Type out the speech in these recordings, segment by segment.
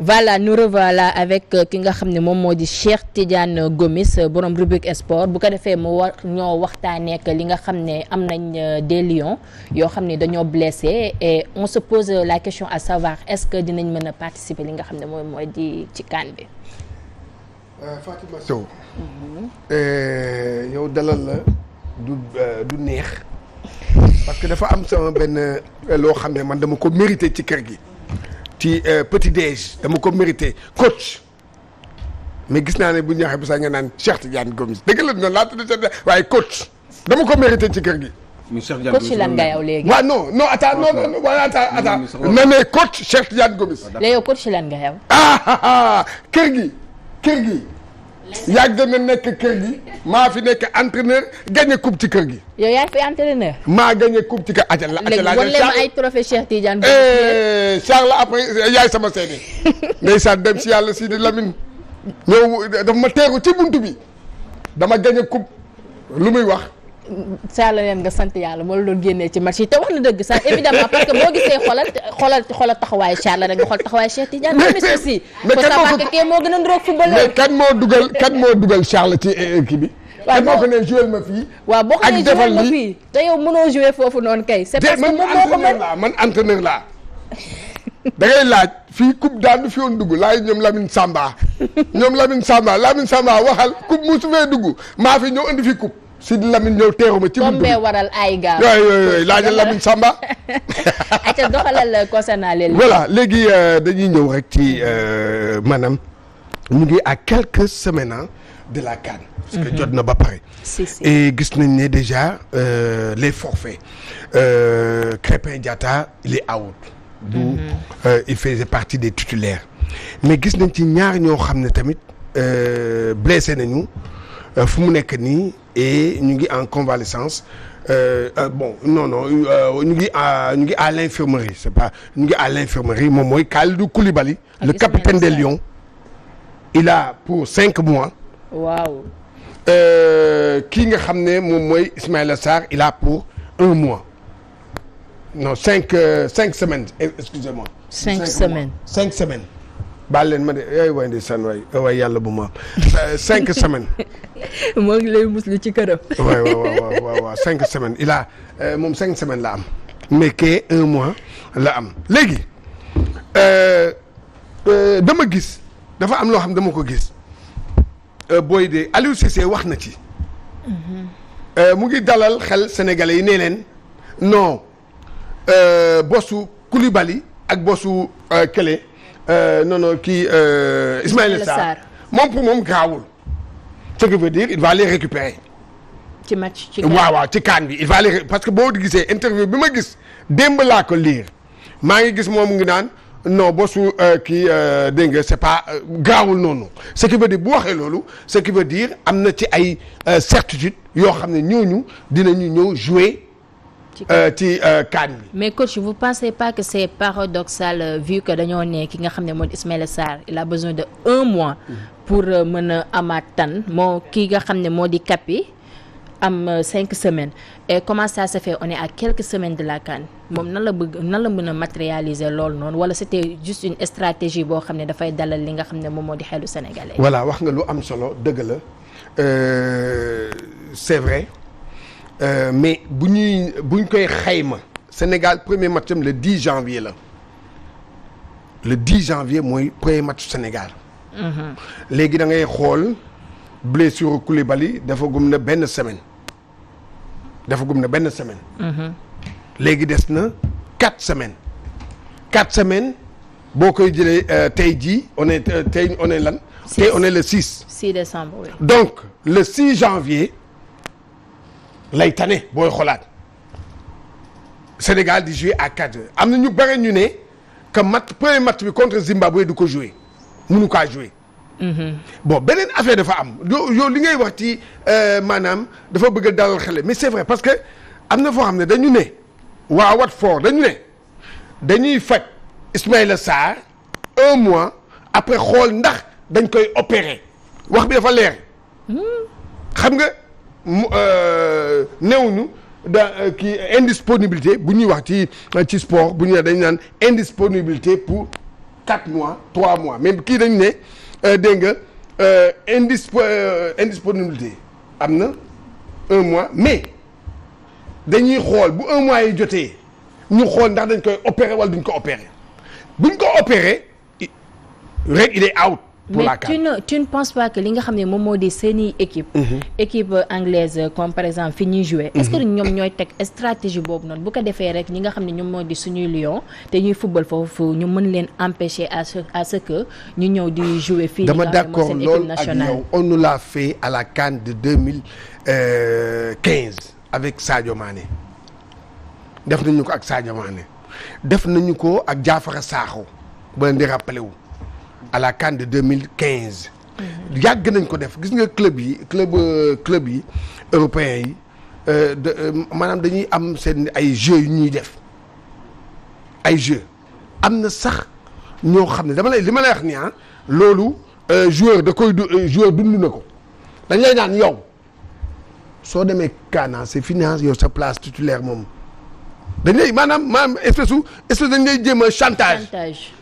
voilà nous revoilà avec ki nga xam ne moom moo di Cheikh Tidiane Gomis borom rubrique sport bu ko defee mu war ñoo waxtaanee ak li nga xam ne am nañ des lions yoo xam ne dañoo blessé et on se pose la question à savoir est-ce que dinañ mën a participer li nga xam ne mooy di ci CAN bi. Fatima Sow. yow dalal la du neex parce que dafa am sama benn loo xam ne man dama ko mérité ci kër gi. ci petit déj dama ko mérité coach mais gis naa ne bu ñu waxee bu sax nga naan Cheikh Tidiane Gomis dëgg la noonu laa tudd waaye coach dama ko mérité ci kër gi. coach lan nga yow léegi. waaw non attends non waaye attends na ne coach Cheikh Tidiane Gomis. léegi yow coach lan nga yow. kër gi. yàgg na nekk kër gi maa fi nekk entraîneur gagné coupe ci kër gi. yow yaa fi entraîneur. maa gagné coupe ci kër gi. léegi wan leen ma ay trophée Cheikh Tidiane Gomis. Charles après yaay sama seede. ndeysaan dem si yàlla Sidi Lamine ñëw dafa ma teeru ci buntu bi dama gagné coupe lu muy wax. Charles leen nga sant yàlla moo la doon génnee ci match yi te wax na dëgg sax évidemment parce que boo gisee xoolal taxawaayu Charles rek nga xool taxawaayu Cheikh Tidiane Gomis aussi. mais kee moo gën a ndroog footballeur. mais kan moo dugal Charles ci kii bi. waaw boo ko nee joué ma fii. waaw boo ko nee joué ma fii te yow mënoo joué foofu noonu kay. c'est parce que moom moo ko mën man entraîneur laa. da ngay laaj fii coupe daan du fi woon dugg laaj ñoom Lamine Samba waxal coupe musu fee dugg maa fi ñëw indi fi coupe. Sidi Lamine ñëw teeru ma ci buntu bi waral ay gaaw. yooyu laajal Lamine Samba. ayca doxalal concernant les. voilà léegi dañuy ñëw rek ci maanaam ñu ngi à quelques semaines de la CAN. parce que jot na ba pare. et gis nañ ne déjà les forfaits Krépin Diatta il est out. il faisait partie des titulaires. mais gis nañ ci ñaar ñoo xam ne tamit blessé nañu fu mu nekk nii. et ñu ngi en convalescence ñu ngi à l'infirmerie c'est pas ñu ngi à l'infirmerie moom mooy Kalidou Koulibaly le capitaine des Lions il a pour 5 mois. waaw. kii nga xam ne moom mooy Ismaïla Sarr il a pour 1 mois non 5 semaines excusez-moi. 5 semaines 5 semaines. baal leen ma de waay ndeysaan waay yàlla bu ma 5 semaines. moo ngi lay muslu ci këram. waaw 5 semaines il a moom 5 semaines la am. mais que 1 mois la am léegi dama gis dafa am loo xam dama ko gis booy de Aliou Cissé wax na ci. mu ngi dalal xel sénégalais yi nee leen non bossu Koulibaly ak bossu Kële. non kii Ismaïla Sarr moom pour moom gaawul ce qui veut dire il va les récupérer. ci match ci waaw ci CAN bi il va les parce que boo gisee interview bi ma gis démb laa ko lire maa ngi gis moom ngi naan non bosu kii dégg nga c'est pas gaawul noonu ce qui veut dire bu waxee loolu ce qui veut dire am na ci ay certitude yoo xam ne ñooñu dinañu ñëw jouer. ci CAN bi. mais coach vous pensez pas que c'est paradoxal vu que dañoo ne ki nga xam ne moo di Ismaïla Sarr il a besoin de 1 mois. pour mën a amaat tan moo ki nga xam ne moo di Kapi am 5 semaines et comment ça se fait on est à quelques semaines de la CAN moom nan la mën a matérialiser loolu noonu wala c'était juste une stratégie boo xam ne dafay dalal li nga xam ne moom moo di xelu sénégalais. voilà wax nga lu am solo dëgg la c'est vrai. mais buñ koy xayma Sénégal premier match am le 10 janvier la le 10 janvier mooy premier match Sénégal. léegi da ngay xool blessure Koulibaly dafa gum na benn semaine. léegi des na 4 semaines. 4 semaines boo koy jëlee tey jii on est lan. tey on est le 6 décembre oui. donc le 6 janvier. lay tane booy xoolaat Sénégal di jouer à 4 heures am na ñu bëri ñu ne que premier match bi contre Zimbabwe du ko jouer mënu kaa jouer. bon beneen affaire dafa am yow li ngay wax ci maanaam dafa bëgg a dalal xel mais c'est vrai parce que am na foo xam ne dañu ne waa Watford dañu ne dañuy faj Ismaïla Sarr 1 mois après xool ndax dañ koy opérer wax bi dafa leer xam nga. néew ñu da kii indisponibilité bu ñuy wax ci sport bu ñu dañ naan indisponibilité pour 4 mois 3 mois mais kii dañ ne dégg nga indisponibilité am na 1 mois mais dañuy xool bu 1 mois yi jotee ñu xool ndax dañ koy opérer wala duñ ko opérer buñ ko opérer rek il est out. pour mais la CAN. tu ne penses pas que li nga xam ne moom moo di seeni équipe anglaise comme par exemple fi ñuy jouer est-ce que ñoom ñooy teg stratégie boobu noonu bu ko defee rek ñi nga xam ne ñoom moo di suñuy Lions te ñuy football foofu ñu mën leen empêcher à ce que ñu ñëw di jouer fii dama d'accord loolu ak yow on nous l'a fait à la CAN de 2015 avec Sadio Mané def nañu ko ak Sadio Mané def nañu ko ak Diafara Sakho ba leen di rappelé wu à la CAN de 2015. yàgg nañ ko def gis nga club yi européens yi maanaam dañuy am seen ay jeux yu ñuy def ay jeux am na sax ñoo xam ne li ma lay wax nii loolu joueur da koy joueur dund na ko dañ lay naan yow soo demee CAN c'est fini yow sa place titulaire moom dañ lay maanaam espèce dañ lay jéem a chantage.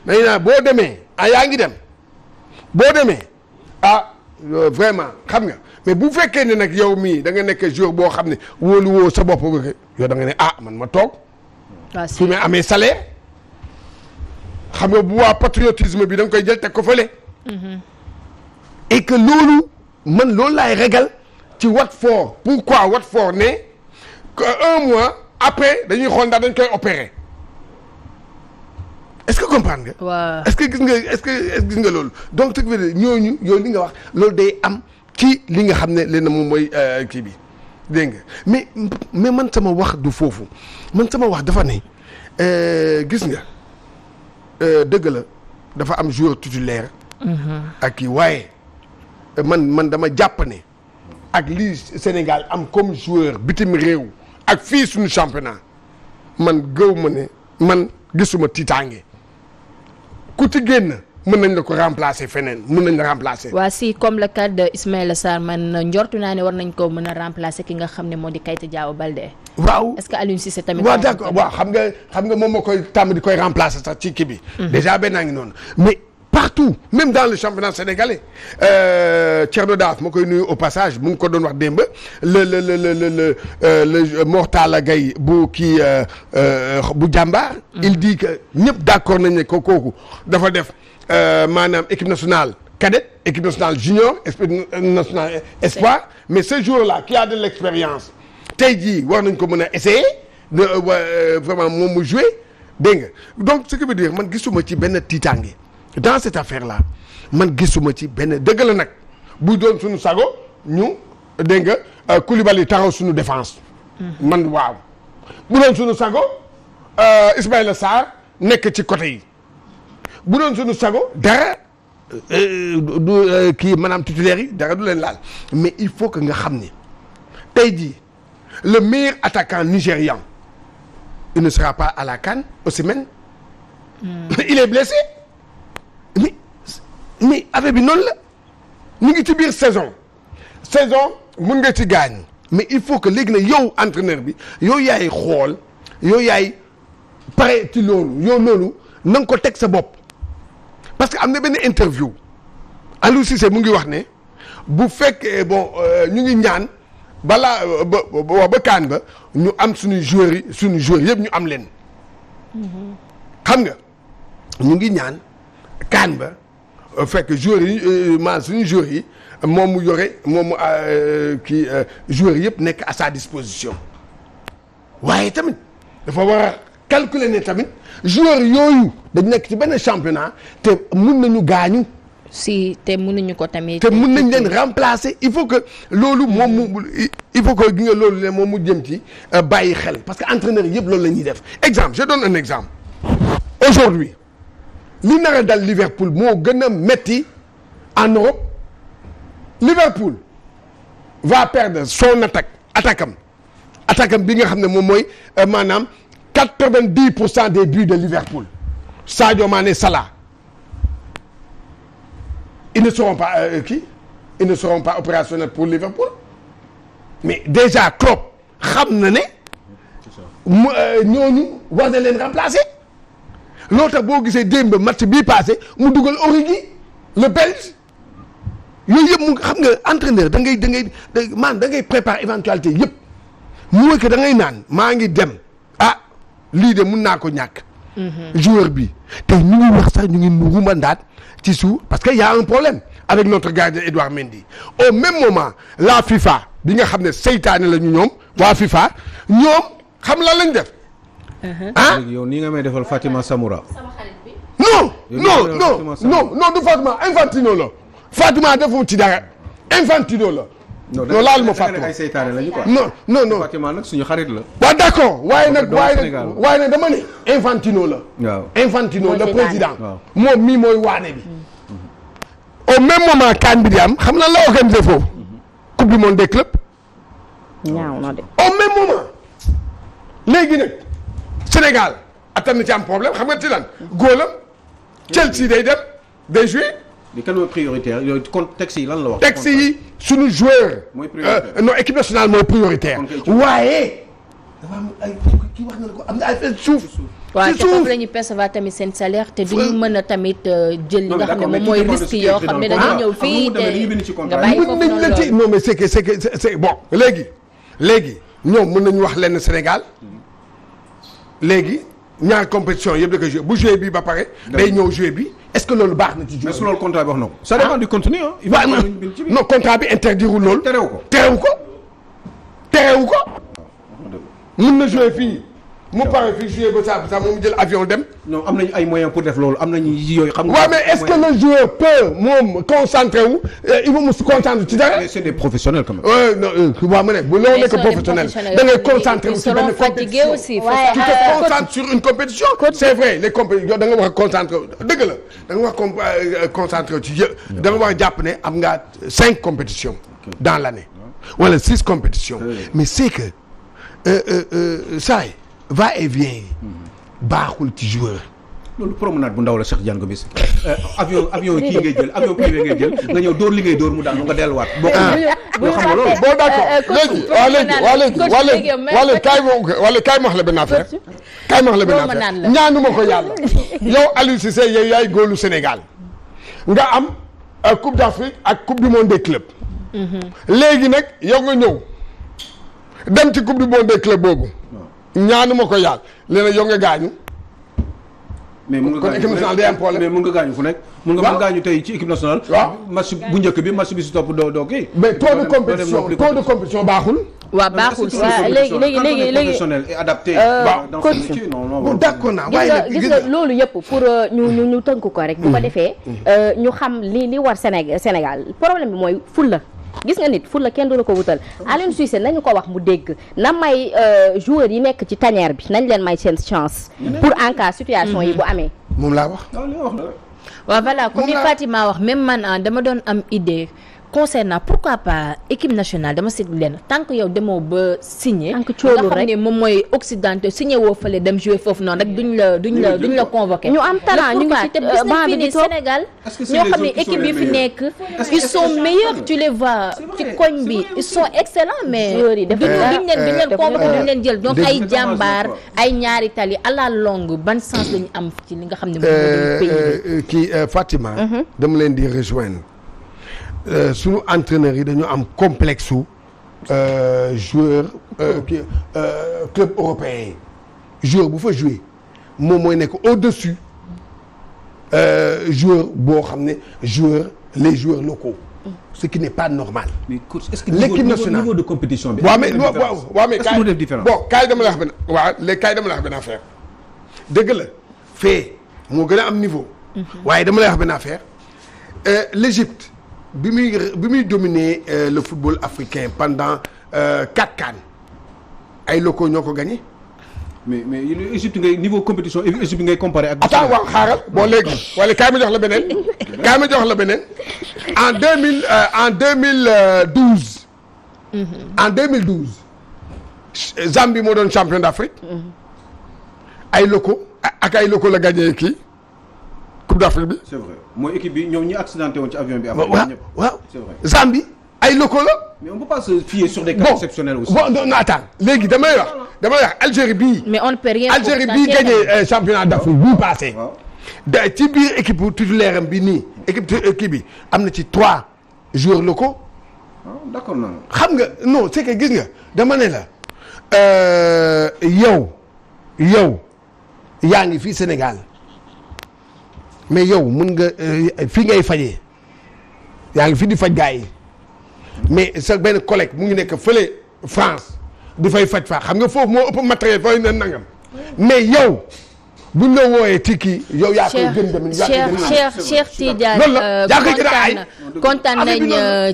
dañ naan boo demee yaa ngi dem boo demee vraiment xam nga mais bu fekkee ne nag yow mii da nga nekk joueur boo xam ne wóolu woo sa bopp yow da nga ne man ma toog. fi may amee salaire xam nga bu waa patriotisme bi da nga koy jël teg ko fële. et que loolu loolu laay régal ci Watford pourquoi Watford ne que 1 mois après dañuy xool ndax dañ koy opérer. est-ce que comprendre nga. waaw est-ce que gis nga loolu donc ce qui veut dire ñooñu yow li nga wax loolu day am ci li nga xam ne leen moom mooy kii bi dégg nga mais man sama wax du foofu man sama wax dafa ne gis nga dëgg la dafa am joueur titulaire. ak kii waaye man dama jàpp ne ak lii Sénégal am comme joueur bitim réew ak fii suñu championnat man gëw ma ne man gisuma tiitaange. ku ci génn mën nañ la ko remplacer feneen mën nañ la remplacer. waa si comme le cas de Ismaïla Sarr man njortu naa ne war nañ ko mën a remplacer ki nga xam ne moo di Keita Diao Baldé. waaw est-ce que Aliou Cissé tamit. waaw d'accord waaw xam nga moom moo koy tàmm di koy remplacer sax ci kii bi. déjà benn naa ngi noonu mais partout même dans le championnat sénégalais Thierno Daaf ma koy nuyu au passage mu ngi ko doon wax démb le Mortala Gaye bu kii bu jàmbaar. il dit que ñëpp d'accord nañ ne ko kooku dafa def maanaam équipe nationale cadette équipe nationale junior équipe nationale espoir mais ce joueur-là qui a de l'expérience tey jii war nañ ko mën a essayer de vraiment moom mu jouer dégg nga donc ce qui veut dire man gisuma ci benn tiitaange. dans cette affaire là man gisuma ci benn dëgg la nag bu doon suñu sago ñu dégg nga Koulibaly taxaw suñu défense. man waaw bu doon suñu sago Ismaïla Sarr nekk ci côté yi bu doon suñu sago dara du kii maanaam titulaire yi dara du leen laal mais il faut que nga xam ne tey jii le meilleur attaquant nigérian il ne sera pas à la CAN Osimhen. il est blessé. mais affaire bi noonu la ñu ngi ci biir saison mun nga ci gaañ mais il faut que léegi nag yow entraîneur bi yow yaay xool yow yaay pare ci loolu yow loolu na nga ko teg sa bopp parce que am na benn interview Aliou Cissé mu ngi wax ne bu fekkee bon ñu ngi ñaan balaa ba kaan ba ñu am suñu joueurs yëpp ñu am leen xam nga ñu ngi ñaan kaan ba fekk joueurs yi suñu joueurs yi moom mu yore moom kii joueurs yëpp nekk à sa disposition waaye tamit dafa war a calculer ne tamit joueurs yooyu dañ nekk ci benn championnat te mun nañu gaañu. si te mënuñu ko tamit. te mun nañ leen remplacer il faut que loolu moom mu il faut que gi nga loolu leen moom mu jëm ci bàyyi xel parce que entraîneurs yëpp loolu la ñuy def exemple je donne un exemple aujourd'hui li nar a dal Liverpool moo gën a metti en Europe Liverpool va perdre son attaquant bi nga xam ne moom mooy maanaam 90% des buts de Liverpool Sadio Mané Salah ils ne seront pas ils ne seront pas opérationnels pour Liverpool mais déjà Klopp xam na ne ñooñu war na leen remplacer loo tax boo gisee démb match bii passé mu dugal Origi le Belge yooyu yëpp mu xam nga entraîneur da ngay préparer éventualité yëpp mooy que da ngay naan maa ngi dem lii de mun naa ko ñàkk. joueur bi te ñu ngi wax sax ñu ngi rumandaat ci suuf parce que y a un problème avec notre gardien Edouard Mendy au même moment la FIFA bi nga xam ne seytaane la ñu ñoom waa FIFA ñoom xam lan lañ def. yow nii nga may defal Fatima Samoura. non du Fatima Infantino la Fatima defu ci dara Infantino la. non laal ma Fatima ay seytaane lañu quoi. non Fatima nag suñu xarit la. waaw d'accord waaye nag dama ne Infantino la. waaw Infantino le président. moom mii mooy waane bi. au même moment CAN bi di am xam na la organisé foofu. coupe du monde des clubs. ñaaw na de. au même moment léegi nag Sénégal attan na ci am problème xam nga ci lan góolam Chelsea day jouer. mais kan mooy prioritaire yooyu contexte yi lan la wax. texte yi suñu joueur. mooy prioritaire non équipe nationale mooy prioritaire. waaye. dafa am ay kii wax na ko am na ay suuf. waaw te foofu la ñuy percevoir tamit seen salaire te duñu mën a tamit jël li nga xam ne moom mooy risque yoo xam ne dañuy ñëw fii te nga bàyyi foofu noonu loolu. non mais c'est bon léegi ñoom mën nañu wax lenn Sénégal léegi ñaar compétition yëpp da koy joué bu joué bi ba pare. day ñëw joué bi est-ce que loolu baax na ci joué. mais su loolu contrat bi wax na ko. ça dépend du contenu ah. non contrat bi interdirul loolu. terewu ko. mun na joué fii. mu pare fii joué ba saa moom jël avion dem. non am nañu ay moyens pour def loolu am nañu yooyu. xam nga waaw mais est-ce que le joueur peut moom concentré wu il va mu se concentrer ci dara. mais c'est des professionnels quand même. non waaw ma ne bu loo nekk professionnel da ngay concentré wu ci benn compétition tu te concentres sur une compétition. c'est vrai les compétitions da nga war a concentré dëgg la da nga war a concentré ci yëpp. da nga war a jàpp ne am nga 5 compétitions. dans l'année wala 6 compétitions. mais c'est que saa yi va et vient yi baaxul ci joueur. loolu promenade bu ndaw la Cheikh Diagne Gomis avion kii ngay jël avion privé ngay jël nga ñëw dóor li ngay dóor mu daanu nga delluwaat. boo xam nga loolu. bon d'accord léegi kaay ma wax la benn affaire. ñaanuma ko yàlla. yow Aliou Cissé yow yaay góolu Sénégal nga am coupe d'Afrique ak coupe du monde des clubs. léegi nag yow nga ñëw dem ci coupe du monde des clubs boobu. ñaanuma ko yàlla léegi yow nga gaañu. mais mun nga gaañu mais mun nga gaañu fu nekk. mun nga gaañu tey ci équipe nationale. waaw match bu njëkk bi match bi si topp doo kii. mais taux de compétition baaxul. waaw baaxul léegi adapté. non d'accord naa waaye gis nga loolu yëpp pour ñu tënk ko rek. bu ko defee ñu xam li war Sénégal problème bi mooy fulla gis nga nit fulla kenn du la ko wutal Aliou Cissé nañu ko wax mu dégg na may joueurs yi nekk ci tanière bi nañ leen may seen chance pour en cas situation yi bu amee moom laa wax waaw voilà comme ni Fatima wax même man dama doon am idée concernant pourquoi pas équipe nationale dama seetlu leen tant que yow demoo ba signé nga xam ne moom mooy occidentaux signé woo fële dem jouer foofu noonu rek duñ la convoqué ñu am talent ñu ngi ci te bis nañ fi ni Sénégal ñoo xam ne équipe yi fi nekk ils sont meilleurs tu les vois ci koñ bi ils sont excellents mais duñ leen convoqué duñ leen jël donc ay jàmbaar ay ñaari tali à la longue ban sens lañu am ci li nga xam ne moom pays kii Fatima dama leen di rejoindre suñu entraîneurs yi dañu am complexe su joueur club européen yi joueur bu fa jouer moom mooy nekk au-dessus joueur boo xam ne les joueurs locaux ce qui n'est pas normal. mais coach est-ce que l'équipe nationale niveau de compétition bi. waaw mais kaay dama la wax benn kaay dama la wax benn affaire dëgg la fee moo gën a am niveau. waaye dama lay wax benn affaire l'Égypte. bi muy dominer le football africain pendant 4 CAN ay locaux ñoo ko gagné. mais Égypte ngay niveau compétition Égypte ngay comparé ak. attends waaw xaaral bon léegi wala kaay ma jox la beneen en 2012. en 2012 Zambie moo doon champion d'Afrique. ay locaux la gagné kii. Coupe d'Afrique bi. c'est vrai mooy équipe bi ñoom ñi accidenté woon ci avion bi. waaw c'est vrai Zambie ay locaux la mais on peut pas se fier sur des cas exceptionnels aussi. bon non attends léegi damay wax Algérie bii. mais on ne peut rien. Algérie bii gagné championnat d'Afrique bii passé. da ci biir équipe titulaire am bi nii équipe bi am na ci 3 joueurs locaux. d'accord non. xam nga non c'est que gis nga dama ne la yow yaa ngi fii Sénégal mais yow mun nga fii ngay fajee yaa ngi fi di faj gars yi mais sa benn collègue mu ngi nekk fële France di fay faj fa xam nga foofu moo ëpp matériel fooy na nangam mais yow buñ la wooyee tikki yow yaa koy gën dem Cheikh Tidiane kontaan nañ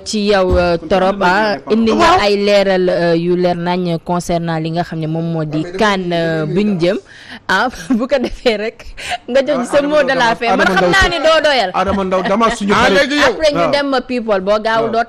ci yow torop indi nga ay leeral yu leer nañ concernant li nga xam ne moom moo di CAN buñ jëm bu ko defee rek nga jox sa mot de la fin man xam naa ni doo doyal Adama Ndaw dama suñu xarit après ñu dem people boo gaawul doo